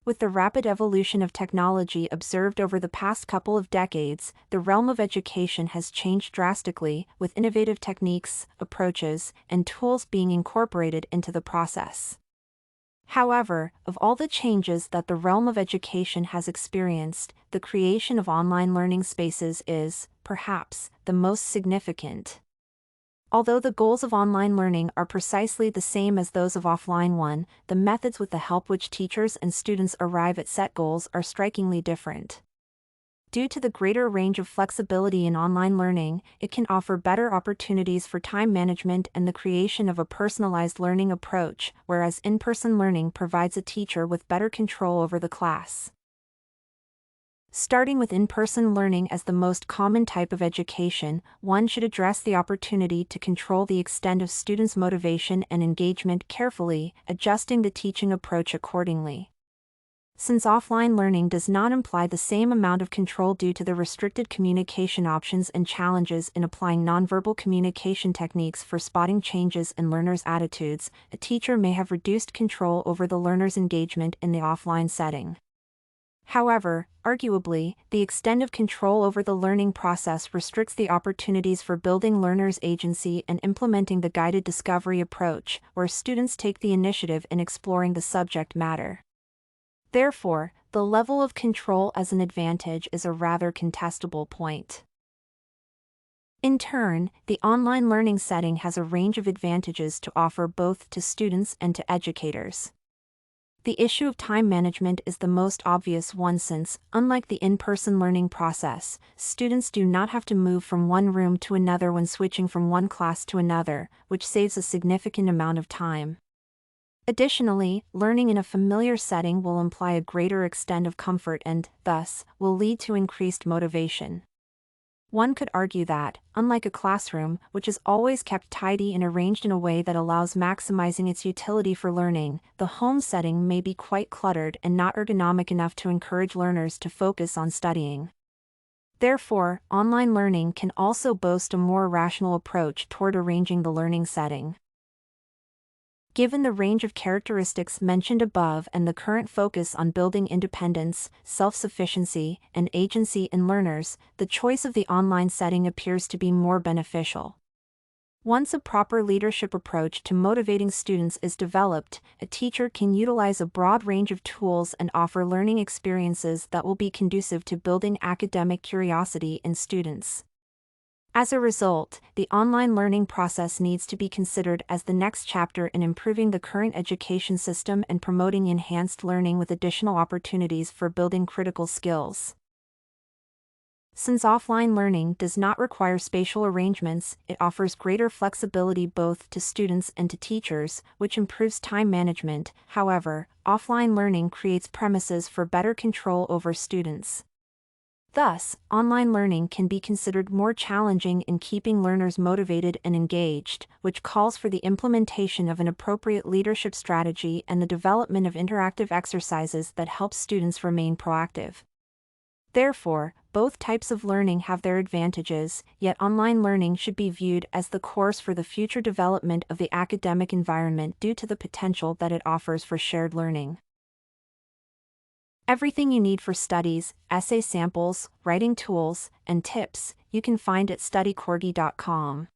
With the rapid evolution of technology observed over the past couple of decades, the realm of education has changed drastically, with innovative techniques, approaches, and tools being incorporated into the process. However, of all the changes that the realm of education has experienced, the creation of online learning spaces is, perhaps, the most significant. Although the goals of online learning are precisely the same as those of offline one, the methods with the help which teachers and students arrive at set goals are strikingly different. Due to the greater range of flexibility in online learning, it can offer better opportunities for time management and the creation of a personalized learning approach, whereas in-person learning provides a teacher with better control over the class. Starting with in-person learning as the most common type of education, one should address the opportunity to control the extent of students' motivation and engagement carefully, adjusting the teaching approach accordingly. Since offline learning does not imply the same amount of control due to the restricted communication options and challenges in applying nonverbal communication techniques for spotting changes in learners' attitudes, a teacher may have reduced control over the learner's engagement in the offline setting. However, arguably, the extent of control over the learning process restricts the opportunities for building learners' agency and implementing the guided discovery approach, where students take the initiative in exploring the subject matter. Therefore, the level of control as an advantage is a rather contestable point. In turn, the online learning setting has a range of advantages to offer both to students and to educators. The issue of time management is the most obvious one since, unlike the in-person learning process, students do not have to move from one room to another when switching from one class to another, which saves a significant amount of time. Additionally, learning in a familiar setting will imply a greater extent of comfort and, thus, will lead to increased motivation. One could argue that, unlike a classroom, which is always kept tidy and arranged in a way that allows maximizing its utility for learning, the home setting may be quite cluttered and not ergonomic enough to encourage learners to focus on studying. Therefore, online learning can also boast a more rational approach toward arranging the learning setting. Given the range of characteristics mentioned above and the current focus on building independence, self-sufficiency, and agency in learners, the choice of the online setting appears to be more beneficial. Once a proper leadership approach to motivating students is developed, a teacher can utilize a broad range of tools and offer learning experiences that will be conducive to building academic curiosity in students. As a result, the online learning process needs to be considered as the next chapter in improving the current education system and promoting enhanced learning with additional opportunities for building critical skills. Since offline learning does not require spatial arrangements, it offers greater flexibility both to students and to teachers, which improves time management. However, offline learning creates premises for better control over students. Thus, online learning can be considered more challenging in keeping learners motivated and engaged, which calls for the implementation of an appropriate leadership strategy and the development of interactive exercises that help students remain proactive. Therefore, both types of learning have their advantages, yet online learning should be viewed as the course for the future development of the academic environment due to the potential that it offers for shared learning. Everything you need for studies, essay samples, writing tools, and tips, you can find at studycorgi.com.